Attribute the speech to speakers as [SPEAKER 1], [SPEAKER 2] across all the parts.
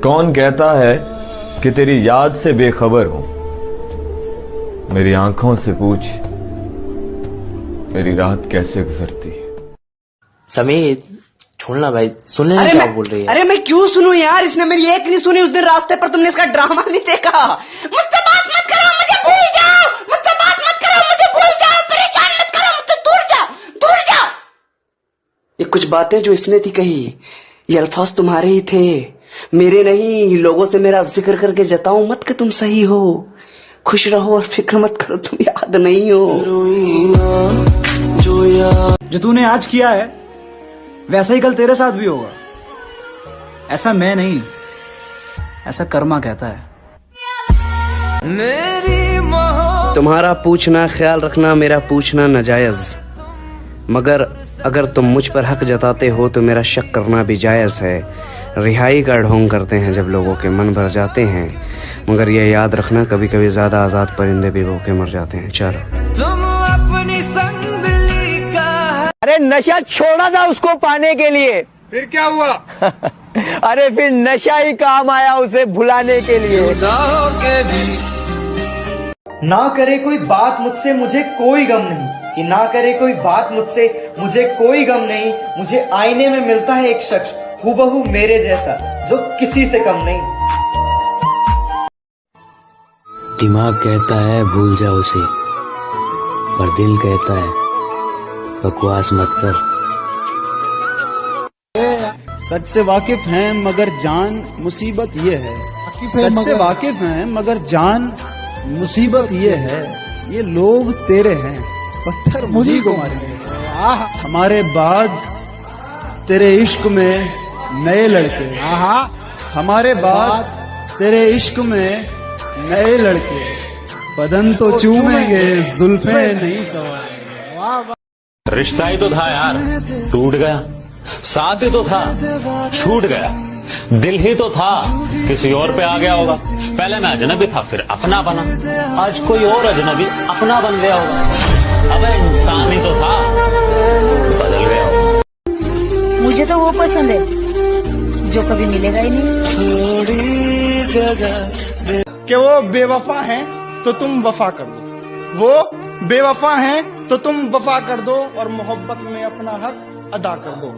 [SPEAKER 1] कौन कहता है कि तेरी याद से बेखबर हूं? मेरी आंखों से पूछ, मेरी रात कैसे गुजरती है।
[SPEAKER 2] समीर छोड़ना भाई, सुनने में क्या बोल रही है?
[SPEAKER 3] अरे मैं क्यों सुनूं यार, इसने मेरी एक नहीं सुनी। उस दिन रास्ते पर तुमने इसका ड्रामा नहीं देखा। मुझसे बात मत करो, मुझे भूल जाओ। मुझसे बात मत करो, मुझे भूल जाओ। परेशान मत करो, मुझसे दूर जाओ, दूर जाओ। ये कुछ बातें जो इसने थी कही, ये अल्फाज तुम्हारे ही थे, मेरे नहीं। लोगों से मेरा जिक्र करके जताओ मत कि तुम सही हो। खुश रहो और फिक्र मत करो, तुम याद नहीं हो।
[SPEAKER 4] जो तूने आज किया है वैसा ही कल तेरे साथ भी होगा। ऐसा मैं नहीं, ऐसा कर्मा कहता है।
[SPEAKER 3] तुम्हारा पूछना ख्याल रखना, मेरा पूछना नाजायज, मगर अगर तुम मुझ पर हक जताते हो तो मेरा शक करना भी जायज है। रिहाई का ढोंग करते हैं जब लोगों के मन भर जाते हैं, मगर यह याद रखना कभी कभी ज्यादा आजाद परिंदे भी भूखे मर जाते हैं। चलो
[SPEAKER 5] तुम अपनी संगली का।
[SPEAKER 6] अरे नशा छोड़ा था उसको पाने के लिए,
[SPEAKER 7] फिर क्या हुआ?
[SPEAKER 6] अरे फिर नशा ही काम आया उसे भुलाने के लिए।
[SPEAKER 8] ना करे कोई बात मुझसे मुझे कोई गम नहीं, कि ना करे कोई बात मुझसे मुझे कोई गम नहीं। मुझे आईने में मिलता है एक शख्स हूबहू मेरे जैसा, जो किसी से कम नहीं।
[SPEAKER 2] दिमाग कहता है भूल जाओ उसे, पर दिल कहता है बकवास मत कर।
[SPEAKER 9] सच से वाकिफ हैं मगर जान मुसीबत ये है। सच से वाकिफ हैं मगर जान मुसीबत ये है। ये लोग तेरे हैं, पत्थर मुझी को मारेंगे। हमारे बाद तेरे इश्क में नए लड़के, हमारे बाद तेरे इश्क में नए लड़के। बदन तो चूमेंगे, जुल्फे नहीं सवारेंगे।
[SPEAKER 10] रिश्ता ही तो था यार, टूट गया। साथ ही तो था, छूट गया। दिल ही तो था, किसी और पे आ गया होगा। पहले मैं अजनबी था, फिर अपना बना। आज कोई और अजनबी अपना बन गया होगा। अब इंसान ही तो था, बदल गया होगा।
[SPEAKER 11] मुझे तो वो पसंद है जो कभी मिलेगा ही नहीं।
[SPEAKER 9] थोड़ी जगह कि वो बेवफा हैं तो तुम वफा कर दो, वो बेवफा हैं तो तुम वफा कर दो और मोहब्बत में अपना हक अदा कर दो।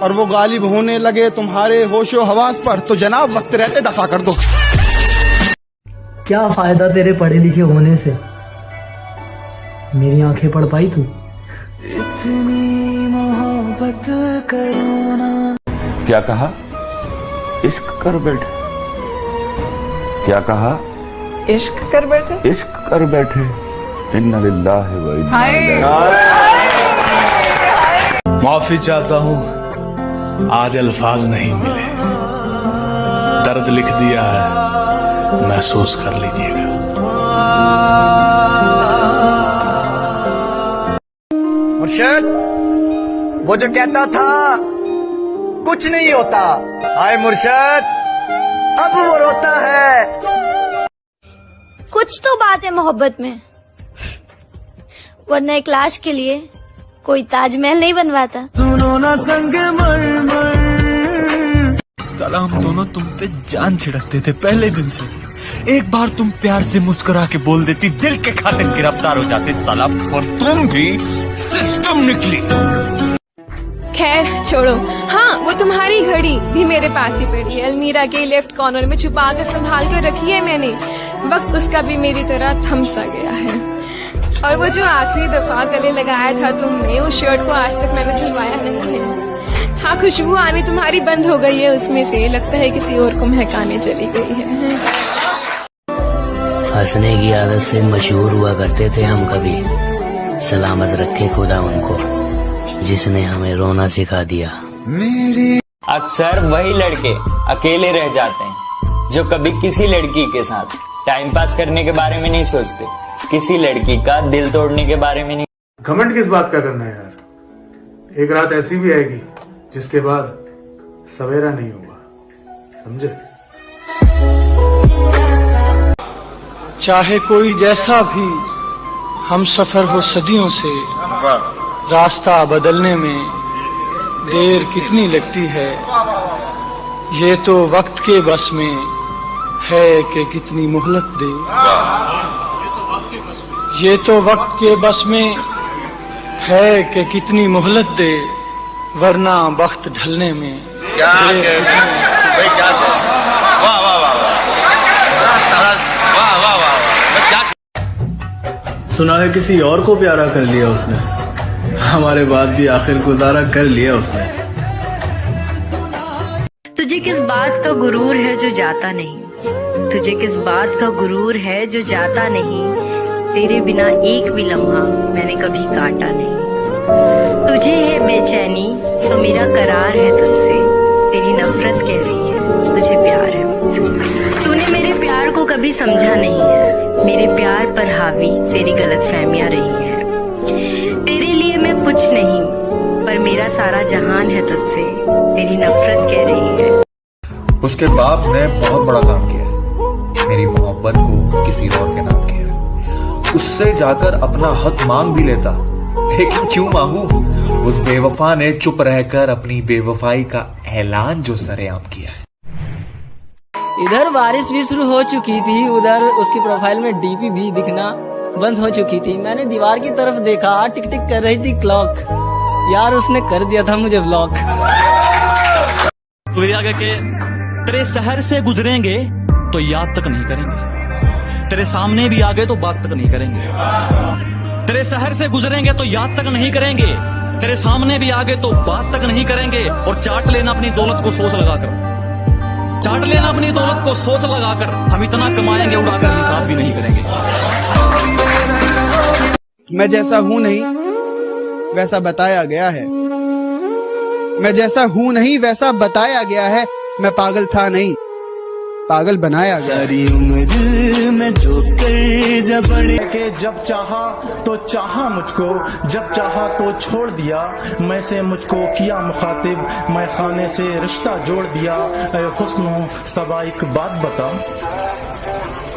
[SPEAKER 9] और वो गालिब होने लगे तुम्हारे होशो हवास पर, तो जनाब वक्त रहते दफा कर दो।
[SPEAKER 4] क्या फायदा तेरे पढ़े लिखे होने से, मेरी आंखें पढ़ पाई तू?
[SPEAKER 9] इतनी मोहब्बत करो ना।
[SPEAKER 1] क्या कहा? इश्क कर बैठे। क्या कहा?
[SPEAKER 11] इश्क कर बैठे।
[SPEAKER 1] इश्क कर बैठे। इन्ना लिल्लाहि व इन्ना इलैहि।
[SPEAKER 7] माफी चाहता हूँ, आज अल्फाज नहीं मिले। दर्द लिख दिया है, महसूस कर लीजिएगा।
[SPEAKER 6] मुर्शिद, वो जो कहता था कुछ नहीं होता, हाय मुर्शिद अब वो रोता है।
[SPEAKER 11] कुछ तो बात है मोहब्बत में, वरना एक लाश के लिए कोई ताजमहल नहीं बनवाता।
[SPEAKER 5] सुनो ना संग मरमर।
[SPEAKER 7] साला हम दोनों तुम पे जान छिड़कते थे पहले दिन से। एक बार तुम प्यार से मुस्कुरा के बोल देती, दिल के खातिर गिरफ्तार हो जाते साला। और तुम भी सिस्टम निकली।
[SPEAKER 11] खैर छोड़ो। हाँ, वो तुम्हारी घड़ी भी मेरे पास ही पड़ी है, अलमीरा के लेफ्ट कॉर्नर में छुपा कर संभाल कर रखी है मैंने। वक्त उसका भी मेरी तरह थम सा गया है। और वो जो आखिरी दफा गले लगाया था तुमने, उस शर्ट को आज तक मैंने धुलवाया नहीं है। हाँ, खुशबू आनी तुम्हारी बंद हो गई है उसमें से, लगता है किसी और को महकाने चली गई है।
[SPEAKER 2] हंसने की आदत से मशहूर हुआ करते थे हम कभी। सलामत रखे खुदा उनको जिसने हमें रोना सिखा दिया।
[SPEAKER 12] अक्सर वही लड़के अकेले रह जाते हैं जो कभी किसी लड़की के साथ टाइम पास करने के बारे में नहीं सोचते, किसी लड़की का दिल तोड़ने के बारे में नहीं।
[SPEAKER 13] घमंड किस बात का करना है यार। एक रात ऐसी भी आएगी जिसके बाद सवेरा नहीं होगा, समझे?
[SPEAKER 9] चाहे कोई जैसा भी हम सफर हो सदियों से, रास्ता बदलने में देर कितनी लगती है,
[SPEAKER 5] ये तो वक्त के बस में है कि कितनी मोहलत दे। ये तो वक्त के बस में है कि कितनी मोहलत दे, वरना वक्त ढलने में
[SPEAKER 14] क्या भाई क्या वाह वाह वाह वाह वाह वाह क्या।
[SPEAKER 15] सुना है किसी और को प्यारा कर लिया उसने, हमारे बाद भी आखिर गुजारा कर लिया उसने।
[SPEAKER 16] तुझे किस बात का गुरूर है जो जाता नहीं, तुझे किस बात का गुरूर है जो जाता नहीं, तेरे बिना एक भी लम्हा मैंने कभी काटा नहीं। तुझे है बेचैनी तो मेरा करार है तुझसे, तेरी नफरत कह रही है तुझे प्यार है मुझसे। तूने मेरे प्यार को कभी समझा नहीं है, मेरे प्यार पर हावी तेरी गलतफहमियां रही है। तेरे लिए मैं कुछ नहीं पर मेरा सारा जहान है तुझसे, तेरी नफरत कह रही है।
[SPEAKER 17] उसके बाप ने बहुत बड़ा काम किया, मेरी मोहब्बत को किसी और के नाम किया। उससे जाकर अपना हक मांग भी लेता, लेकिन क्यों मांगू? उस बेवफा ने चुप रहकर अपनी बेवफाई का ऐलान जो सरेआम किया है।
[SPEAKER 18] इधर बारिश भी शुरू हो चुकी थी, उधर उसकी प्रोफाइल में डीपी भी दिखना बंद हो चुकी थी। मैंने दीवार की तरफ देखा, टिक टिक कर रही थी क्लॉक। यार उसने कर दिया था मुझे ब्लॉक।
[SPEAKER 19] के तेरे शहर से गुजरेंगे तो याद तक नहीं करेंगे, तेरे सामने भी आ गए तो बात तक नहीं करेंगे। तेरे शहर से गुजरेंगे तो याद तक नहीं करेंगे, तेरे सामने भी आ गए तो बात तक नहीं करेंगे। और चाट लेना अपनी दौलत को सोच लगाकर, चाट लेना अपनी दौलत को सोच लगाकर। हम इतना कमाएंगे उड़ाकर हिसाब भी नहीं करेंगे।
[SPEAKER 9] मैं जैसा हूं नहीं वैसा बताया गया है, मैं जैसा हूं नहीं वैसा बताया गया है। मैं पागल था नहीं, पागल बनाया गया।
[SPEAKER 5] सारी उम्र में जो कर जबड़े के, जब चाहा तो चाहा मुझको, जब चाहा तो छोड़ दिया। मैं से मुझको किया मुखातिब, मैं खाने से रिश्ता जोड़ दिया। ऐ हुस्नो सबा एक बात बता,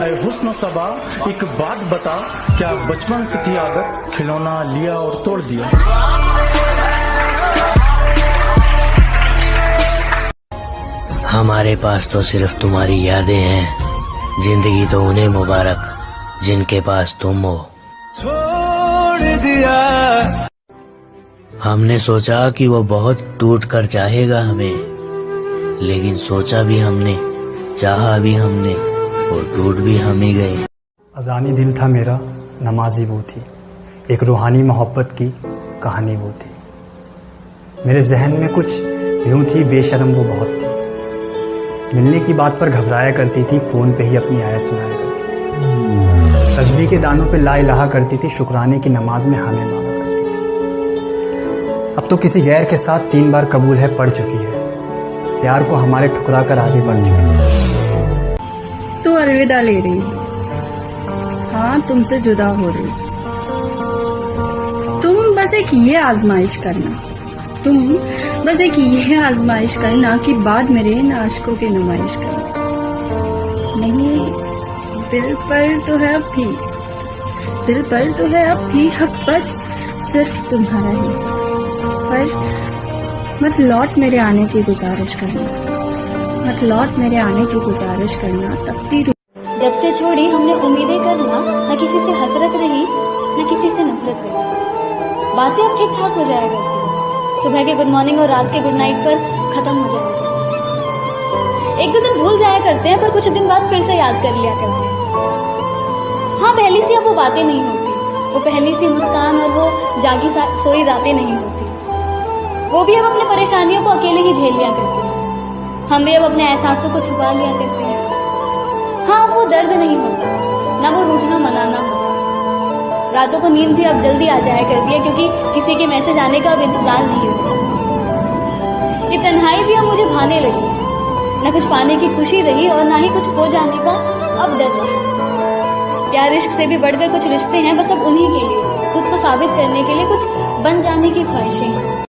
[SPEAKER 5] ऐ हुस्नो सबा एक बात बता, क्या बचपन से थी आदत खिलौना लिया और तोड़ दिया।
[SPEAKER 2] हमारे पास तो सिर्फ तुम्हारी यादें हैं, जिंदगी तो उन्हें मुबारक जिनके पास तुम हो।
[SPEAKER 5] छोड़ दिया।
[SPEAKER 2] हमने सोचा कि वो बहुत टूट कर चाहेगा हमें, लेकिन सोचा भी हमने, चाहा भी हमने, और टूट भी हम ही गए।
[SPEAKER 20] अजानी दिल था मेरा, नमाजी वो थी, एक रूहानी मोहब्बत की कहानी वो थी। मेरे जहन में कुछ यूं थी, बेशर्म वो बहुत थी। मिलने की बात पर घबराया करती थी, फोन पे ही अपनी आयत सुनाया करती थी। तस्बीह के दानों पे ला इलाहा करती थी, शुक्राने की नमाज में हमें मांगा करती थी। अब तो किसी गैर के साथ 3 बार कबूल है पढ़ चुकी है, प्यार को हमारे ठुकरा कर आगे बढ़ चुकी है।
[SPEAKER 21] तू अलविदा ले रही, हाँ तुमसे जुदा हो रही। तुम बस एक ये आजमाइश करना, तुम बस एक ये आजमाइश करना कि बाद मेरे इन आशिकों की नुमाइश करना। नहीं, दिल पर तो है अब भी, दिल पर तो है अब भी हक बस सिर्फ तुम्हारा ही। पर मत लौट मेरे आने की गुजारिश करना, मत लौट मेरे आने की गुजारिश करना। तपती
[SPEAKER 22] जब से छोड़ी हमने उम्मीदें करना, न किसी से हसरत रही न किसी से नफरत रही। बातें अब ठीक ठाक हो जाया करती, सुबह के गुड मॉर्निंग और रात के गुड नाइट पर खत्म हो जाए। एक दो दिन भूल जाया करते हैं, पर कुछ दिन बाद फिर से याद कर लिया करते हैं। हाँ, पहली सी अब वो बातें नहीं होती, वो पहली सी मुस्कान और वो जागी सोई रातें नहीं होती। वो भी अब अपने परेशानियों को अकेले ही झेल लिया करते हैं, हम भी अब अपने एहसासों को छुपा लिया करते हैं। हाँ, अब वो दर्द नहीं होता, ना वो रूठना मनाना होता। रातों को नींद भी अब जल्दी आ जाया करती है, क्योंकि किसी के मैसेज आने का अब इंतजार नहीं होता। ये तन्हाई भी अब मुझे भाने लगी, न कुछ पाने की खुशी रही और ना ही कुछ खो जाने का अब डर रही। प्यार इश्क से भी बढ़कर कुछ रिश्ते हैं, बस अब उन्हीं के लिए, खुद को साबित करने के लिए कुछ बन जाने की ख्वाहिशें हैं।